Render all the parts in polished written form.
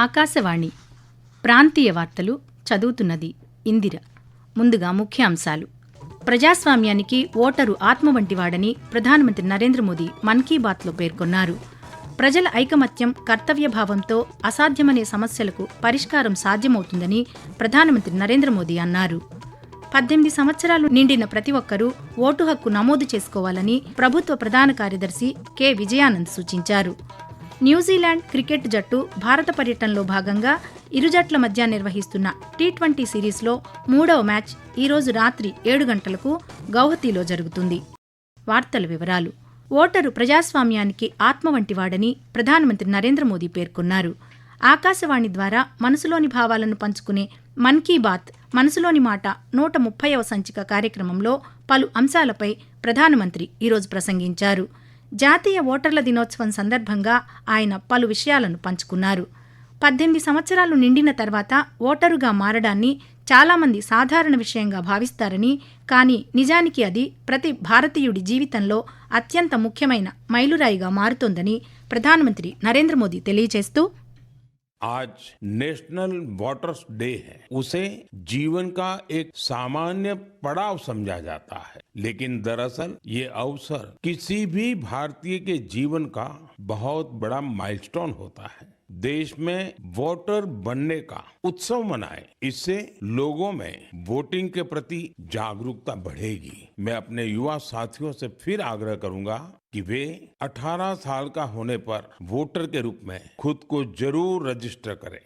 ఆకాశవాణి ప్రాంతీయ వార్తలు చదువుతున్నది ఇందిర. ముందుగా ముఖ్యాంశాలు. ప్రజాస్వామ్యానికి ఓటరు ఆత్మ వంటివాడని ప్రధానమంత్రి నరేంద్ర మోదీ మన్ కీ బాత్లో పేర్కొన్నారు. ప్రజల ఐకమత్యం, కర్తవ్యభావంతో అసాధ్యమనే సమస్యలకు పరిష్కారం సాధ్యమవుతుందని ప్రధానమంత్రి నరేంద్ర మోదీ అన్నారు. 18 సంవత్సరాలు నిండిన ప్రతి ఒక్కరూ ఓటు హక్కు నమోదు చేసుకోవాలని ప్రభుత్వ ప్రధాన కార్యదర్శి కె. విజయానంద్ సూచించారు. న్యూజిలాండ్ క్రికెట్ జట్టు భారత పర్యటనలో భాగంగా ఇరు జట్ల మధ్య నిర్వహిస్తున్న టీ20 సిరీస్లో 3వ మ్యాచ్ ఈరోజు రాత్రి 7 గంటలకు గౌహతిలో జరుగుతుంది. వార్తల వివరాలు. ఓటరు ప్రజాస్వామ్యానికి ఆత్మ వంటివాడని ప్రధానమంత్రి నరేంద్ర మోదీ పేర్కొన్నారు. ఆకాశవాణి ద్వారా మనసులోని భావాలను పంచుకునే మన్ కీ బాత్ మనసులోని మాట 130వ సంచిక కార్యక్రమంలో పలు అంశాలపై ప్రధానమంత్రి ఈరోజు ప్రసంగించారు. జాతీయ ఓటర్ల దినోత్సవం సందర్భంగా ఆయన పలు విషయాలను పంచుకున్నారు. 18 సంవత్సరాలు నిండిన తర్వాత ఓటరుగా మారడాన్ని చాలామంది సాధారణ విషయంగా భావిస్తారని, కానీ నిజానికి అది ప్రతి భారతీయుడి జీవితంలో అత్యంత ముఖ్యమైన మైలురాయిగా మారుతోందని ప్రధానమంత్రి నరేంద్ర మోదీ తెలియజేస్తూ, आज नेशनल वोटर्स डे है। उसे जीवन का एक सामान्य पड़ाव समझा जाता है, लेकिन दरअसल ये अवसर किसी भी भारतीय के जीवन का बहुत बड़ा माइलस्टोन होता है। देश में वोटर बनने का उत्सव मनाएं, इससे लोगों में वोटिंग के प्रति जागरूकता बढ़ेगी। मैं अपने युवा साथियों से फिर आग्रह करूंगा कि वे 18 साल का होने पर वोटर के रूप में खुद को जरूर रजिस्टर करें.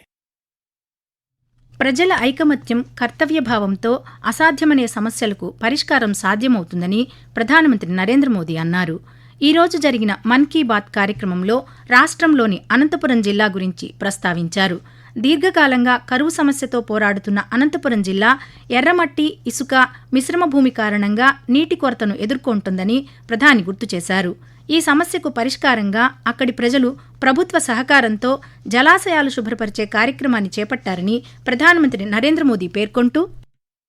ప్రజల ఐకమత్యం, కర్తవ్యభావంతో అసాధ్యమనే సమస్యలకు పరిష్కారం సాధ్యమవుతుందని ప్రధానమంత్రి నరేంద్ర మోదీ అన్నారు. ఈ రోజు జరిగిన మన్ కీ బాత్ కార్యక్రమంలో రాష్ట్రంలోని అనంతపురం జిల్లా గురించి ప్రస్తావించారు. దీర్ఘకాలంగా కరువు సమస్యతో పోరాడుతున్న అనంతపురం జిల్లా ఎర్రమట్టి, ఇసుక, మిశ్రమ భూమి కారణంగా నీటి కొరతను ఎదుర్కొంటోందని ప్రధాని గుర్తు చేశారు. ఈ సమస్యకు పరిష్కారంగా అక్కడి ప్రజలు ప్రభుత్వ సహకారంతో జలాశయాలు శుభ్రపరిచే కార్యక్రమాన్ని చేపట్టారని ప్రధానమంత్రి నరేంద్ర మోదీ పేర్కొంటూ,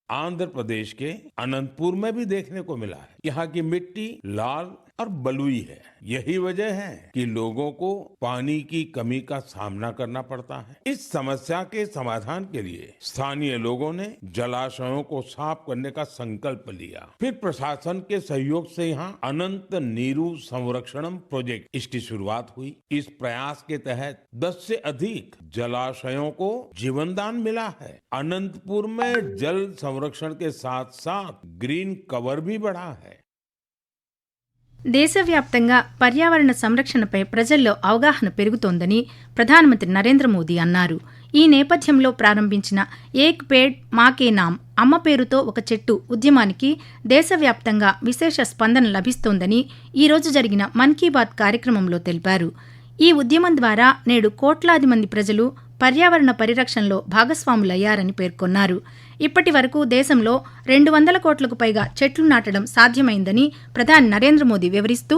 आंध्र प्रदेश के अनंतपुर में भी देखने को मिला है। यहाँ की मिट्टी लाल और बलुई है। यही वजह है कि लोगों को पानी की कमी का सामना करना पड़ता है। इस समस्या के समाधान के लिए स्थानीय लोगों ने जलाशयों को साफ करने का संकल्प लिया। फिर प्रशासन के सहयोग से यहाँ अनंत नीरू संरक्षणम प्रोजेक्ट इसकी शुरुआत हुई। इस प्रयास के तहत 10 से अधिक जलाशयों को जीवनदान मिला है। अनंतपुर में जल संरक्षण के साथ साथ ग्रीन कवर भी बढ़ा है। దేశవ్యాప్తంగా పర్యావరణ సంరక్షణపై ప్రజల్లో అవగాహన పెరుగుతోందని ప్రధానమంత్రి నరేంద్ర మోదీ అన్నారు. ఈ నేపథ్యంలో ప్రారంభించిన ఏక్ పేడ్ మాకే నామ్, అమ్మ పేరుతో ఒక చెట్టు ఉద్యమానికి దేశవ్యాప్తంగా విశేష స్పందన లభిస్తోందని ఈరోజు జరిగిన మన్ కీ బాత్ కార్యక్రమంలో తెలిపారు. ఈ ఉద్యమం ద్వారా నేడు కోట్లాది మంది ప్రజలు పర్యావరణ పరిరక్షణలో భాగస్వాములయ్యారని పేర్కొన్నారు. ఇప్పటి వరకు దేశంలో 200 కోట్లకు పైగా చెట్లు నాటడం సాధ్యమైందని ప్రధాని నరేంద్ర మోదీ వివరిస్తూ,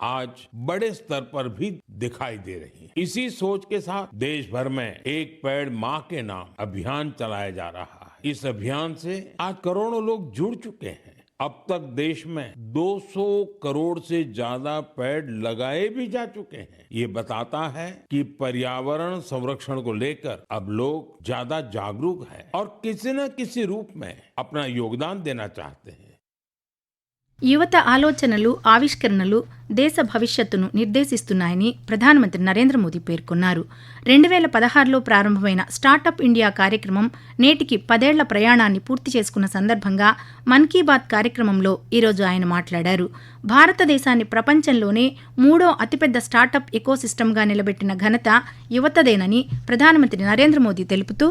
आज बड़े स्तर पर भी दिखाई दे रही है। इसी सोच के साथ देश भर में एक पेड़ माँ के नाम अभियान चलाया जा रहा है। इस अभियान से आज करोड़ों लोग जुड़ चुके हैं। अब तक देश में 200 करोड़ से ज्यादा पेड़ लगाए भी जा चुके हैं। ये बताता है कि पर्यावरण संरक्षण को लेकर अब लोग ज्यादा जागरूक हैं और किसी न किसी रूप में अपना योगदान देना चाहते हैं. యువత ఆలోచనలు, ఆవిష్కరణలు దేశ భవిష్యత్తును నిర్దేశిస్తున్నాయని ప్రధానమంత్రి నరేంద్ర మోదీ పేర్కొన్నారు. 2016లో ప్రారంభమైన స్టార్టప్ ఇండియా కార్యక్రమం నేటికి 10 ఏళ్ల ప్రయాణాన్ని పూర్తి చేసుకున్న సందర్భంగా మన్ కీ బాత్ కార్యక్రమంలో ఈరోజు ఆయన మాట్లాడారు. భారతదేశాన్ని ప్రపంచంలోనే 3వ అతిపెద్ద స్టార్టప్ ఎకోసిస్టమ్గా నిలబెట్టిన ఘనత యువతదేనని ప్రధానమంత్రి నరేంద్ర మోదీ తెలుపుతూ,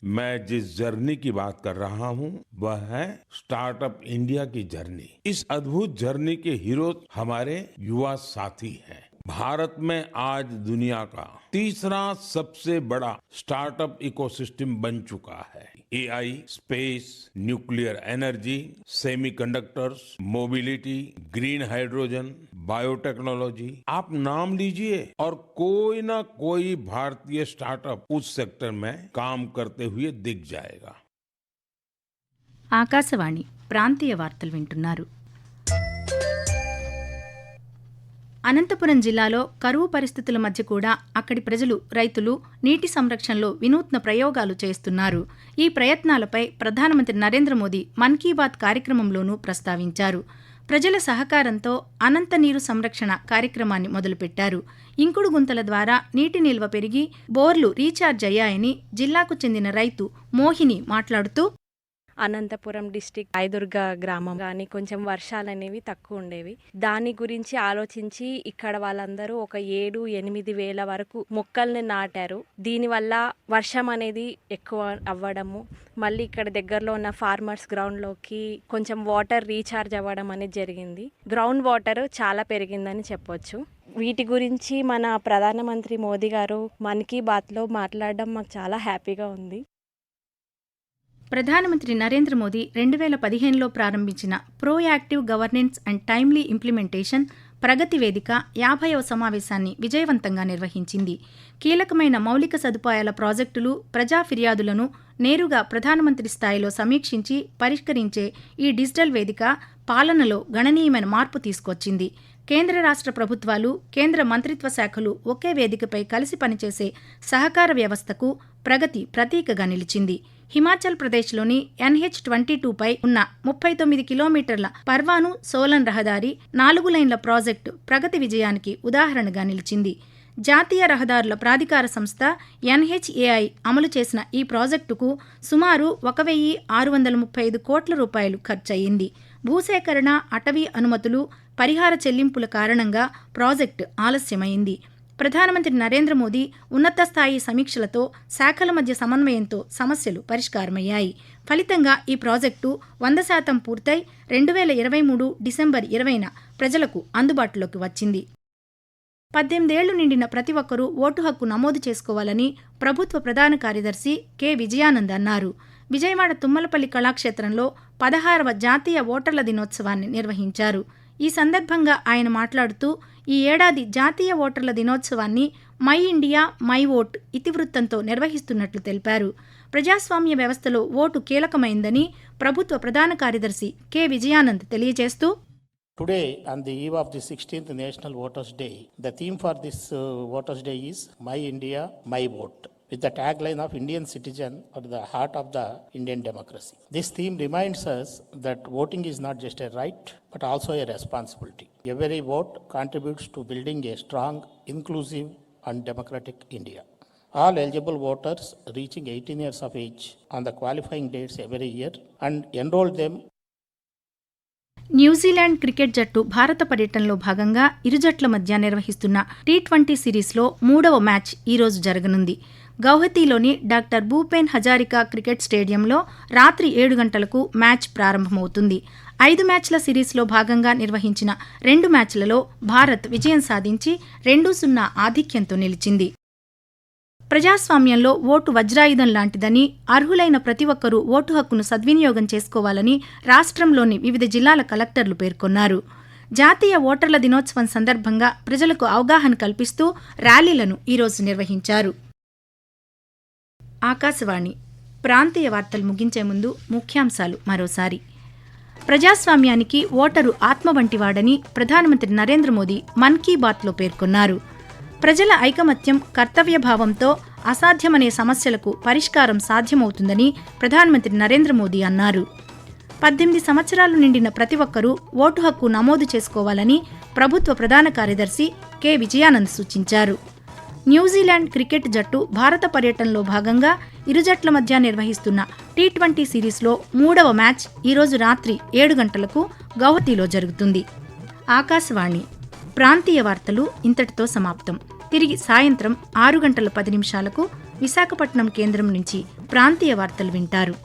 मैं जिस जर्नी की बात कर रहा हूं वह है स्टार्टअप इंडिया की जर्नी। इस अद्भुत जर्नी के हीरो हमारे युवा साथी हैं। भारत में आज दुनिया का तीसरा सबसे बड़ा स्टार्टअप इकोसिस्टम बन चुका है। AI, space, nuclear energy, semiconductors, mobility, green hydrogen, biotechnology, आप नाम लीजिए और कोई ना कोई भारतीय स्टार्टअप उस सेक्टर में काम करते हुए दिख जाएगा. ఆకాశవాణి ప్రాంతీయ వార్తలు వింటున్నారు. అనంతపురం జిల్లాలో కరువు పరిస్థితుల మధ్య కూడా అక్కడి ప్రజలు, రైతులు నీటి సంరక్షణలో వినూత్న ప్రయోగాలు చేస్తున్నారు. ఈ ప్రయత్నాలపై ప్రధానమంత్రి నరేంద్ర మోదీ మన్ కీ బాత్ కార్యక్రమంలోనూ ప్రస్తావించారు. ప్రజల సహకారంతో అనంత నీరు సంరక్షణ కార్యక్రమాన్ని మొదలుపెట్టారు. ఇంకుడు గుంతల ద్వారా నీటి నిల్వ పెరిగి బోర్లు రీఛార్జ్ అయ్యాయని జిల్లాకు చెందిన రైతు మోహిని మాట్లాడుతూ, అనంతపురం డిస్టిక్ ఐదుర్గ గ్రామం కానీ కొంచెం వర్షాలు అనేవి తక్కువ ఉండేవి. దాని గురించి ఆలోచించి ఇక్కడ వాళ్ళందరూ ఒక 7-8 వేల వరకు మొక్కల్ని నాటారు. దీనివల్ల వర్షం అనేది ఎక్కువ అవ్వడము, మళ్ళీ ఇక్కడ దగ్గరలో ఉన్న ఫార్మర్స్ గ్రౌండ్లోకి కొంచెం వాటర్ రీఛార్జ్ అవ్వడం అనేది జరిగింది. గ్రౌండ్ వాటర్ చాలా పెరిగిందని చెప్పొచ్చు. వీటి గురించి మన ప్రధానమంత్రి మోదీ గారు మన్ కీ బాత్లో మాట్లాడడం మాకు చాలా హ్యాపీగా ఉంది. ప్రధానమంత్రి నరేంద్ర మోదీ 2015లో ప్రారంభించిన proactive governance and timely implementation Pragati వేదిక 50వ సమావేశాన్ని విజయవంతంగా నిర్వహించింది. కీలకమైన మౌలిక సదుపాయాల ప్రాజెక్టులు, ప్రజా ఫిర్యాదులను నేరుగా ప్రధానమంత్రి స్థాయిలో సమీక్షించి పరిష్కరించే ఈ డిజిటల్ వేదిక పాలనలో గణనీయమైన మార్పు తీసుకొచ్చింది. కేంద్ర రాష్ట్ర ప్రభుత్వాలు, కేంద్ర మంత్రిత్వ శాఖలు ఒకే వేదికపై కలిసి పనిచేసే సహకార వ్యవస్థకు ప్రగతి ప్రతీకగా నిలిచింది. హిమాచల్ ప్రదేశ్లోని NH-22పై ఉన్న 39 కిలోమీటర్ల పర్వాను సోలన్ రహదారి 4 లైన్ల ప్రాజెక్టు ప్రగతి విజయానికి ఉదాహరణగా నిలిచింది. జాతీయ రహదారుల ప్రాధికార సంస్థ NHAI అమలు చేసిన ఈ ప్రాజెక్టుకు సుమారు 1,635 కోట్ల రూపాయలు ఖర్చయింది. భూసేకరణ, అటవీ అనుమతులు, పరిహార చెల్లింపుల కారణంగా ప్రాజెక్టు ఆలస్యమైంది. ప్రధానమంత్రి నరేంద్ర మోదీ ఉన్నత స్థాయి సమీక్షలతో, శాఖల మధ్య సమన్వయంతో సమస్యలు పరిష్కారమయ్యాయి. ఫలితంగా ఈ ప్రాజెక్టు 100% పూర్తయి 2023 డిసెంబర్ 20న ప్రజలకు అందుబాటులోకి వచ్చింది. 18 ఏళ్లు నిండిన ప్రతి ఒక్కరూ ఓటు హక్కు నమోదు చేసుకోవాలని ప్రభుత్వ ప్రధాన కార్యదర్శి కె. విజయానంద్ అన్నారు. విజయవాడ తుమ్మలపల్లి కళాక్షేత్రంలో 16వ జాతీయ ఓటర్ల దినోత్సవాన్ని నిర్వహించారు. ఈ సందర్భంగా ఆయన మాట్లాడుతూ, ఈ ఏడాది జాతీయ ఓటర్ల దినోత్సవాన్ని మై ఇండియా మై ఓట్ ఇతివృత్తంతో నిర్వహిస్తున్నట్లు తెలిపారు. ప్రజాస్వామ్య వ్యవస్థలో ఓటు కీలకమైందని ప్రభుత్వ ప్రధాన కార్యదర్శి కె. విజయానంద్ తెలియజేస్తూ, Today, on the eve of the 16th National Voters Day, the theme for this Voters Day is My India, My Vote, with the tagline of Indian citizen at the heart of the Indian democracy. This theme reminds us that voting is not just a right, but also a responsibility. Every vote contributes to building a strong, inclusive, and democratic India. All eligible voters reaching 18 years of age on the qualifying dates every year and enroll them. New Zealand cricket జట్టు భారత పర్యటనలో భాగంగా ఇరు జట్ల మధ్య నిర్వహిస్తున్న T20 సిరీస్లో 3వ మ్యాచ్ ఈరోజు జరగనుంది. గౌహతిలోని డాక్టర్ భూపేన్ హజారికా క్రికెట్ స్టేడియంలో రాత్రి 7 గంటలకు మ్యాచ్ ప్రారంభమవుతుంది. 5 మ్యాచ్ల సిరీస్లో భాగంగా నిర్వహించిన 2 మ్యాచ్లలో భారత్ విజయం సాధించి 2-0 ఆధిక్యంతో నిలిచింది. ప్రజాస్వామ్యంలో ఓటు వజ్రాయుధం లాంటిదని, అర్హులైన ప్రతి ఒక్కరూ ఓటు హక్కును సద్వినియోగం చేసుకోవాలని రాష్ట్రంలోని వివిధ జిల్లాల కలెక్టర్లు పేర్కొన్నారు. జాతీయ ఓటర్ల దినోత్సవం సందర్భంగా ప్రజలకు అవగాహన కల్పిస్తూ ర్యాలీలను ఈరోజు నిర్వహించారు. ఆకాశవాణి ప్రాంతీయ వార్తలు ముగించే ముందు ముఖ్యాంశాలు మరోసారి. ప్రజాస్వామ్యానికి ఓటరు ఆత్మ వంటివాడని ప్రధానమంత్రి నరేంద్ర మోదీ మన్ కీ బాత్లో పేర్కొన్నారు. ప్రజల ఐకమత్యం, కర్తవ్యభావంతో అసాధ్యమనే సమస్యలకు పరిష్కారం సాధ్యమవుతుందని ప్రధానమంత్రి నరేంద్ర మోదీ అన్నారు. 18 సంవత్సరాలు నిండిన ప్రతి ఒక్కరూ ఓటు హక్కు నమోదు చేసుకోవాలని ప్రభుత్వ ప్రధాన కార్యదర్శి కె. విజయానంద్ సూచించారు. న్యూజిలాండ్ క్రికెట్ జట్టు భారత పర్యటనలో భాగంగా ఇరు జట్ల మధ్య నిర్వహిస్తున్న T20 సిరీస్లో 3వ మ్యాచ్ ఈరోజు రాత్రి 7 గంటలకు గౌహతిలో జరుగుతుంది. ఆకాశవాణి ప్రాంతీయ వార్తలు ఇంతటితో సమాప్తం. తిరిగి సాయంత్రం 6:10 విశాఖపట్నం కేంద్రం నుంచి ప్రాంతీయ వార్తలు వింటారు.